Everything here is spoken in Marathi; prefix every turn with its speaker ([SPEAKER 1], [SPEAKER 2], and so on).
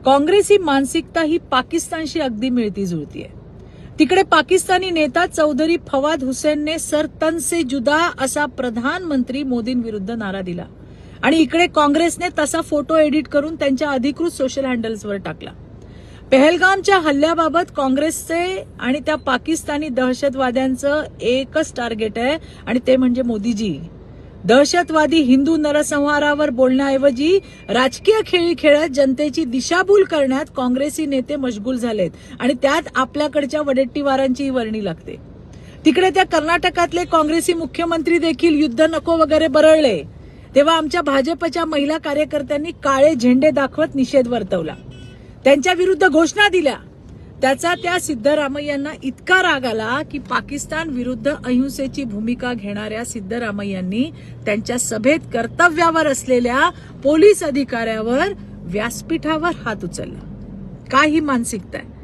[SPEAKER 1] काँग्रेसी मानसिकता ही पाकिस्तानशी अगदी मिळती जुळती आहे। तिकडे पाकिस्तानी नेता चौधरी फवाद हुसेनने सर तन से जुदा असा प्रधानमंत्री मोदींविरुद्ध नारा दिला आणि इकडे काँग्रेसने तसा फोटो एडिट करून त्यांच्या अधिकृत सोशल हँडल्सवर टाकला। पहलगामच्या हल्ल्याबाबत काँग्रेसचे आणि त्या पाकिस्तानी दहशतवाद्यांचं एकच टार्गेट आहे आणि ते म्हणजे मोदीजी। दहशतवादी हिंदू नरसंहारावर बोलण्याऐवजी राजकीय खेळी खेळत जनतेची दिशाभूल करण्यात काँग्रेसी नेते मशगूल झालेत आणि त्यात आपल्याकडच्या वडेट्टीवारांचीही वर्णी लागते। तिकडे त्या कर्नाटकातले काँग्रेसी मुख्यमंत्री देखील युद्ध नको वगैरे बरळले तेव्हा आमच्या भाजपच्या महिला कार्यकर्त्यांनी काळे झेंडे दाखवत निषेध वर्तवला, त्यांच्या विरुद्ध घोषणा दिल्या। त्याचा त्या सिद्धरामय्यांना इतका राग आला की पाकिस्तान विरुद्ध अहिंसेची भूमिका घेणाऱ्या सिद्धरामय्यांनी त्यांच्या सभेत कर्तव्यावर असलेल्या पोलीस अधिकाऱ्यावर व्यासपीठावर हात उचलला। काय ही मानसिकता आहे?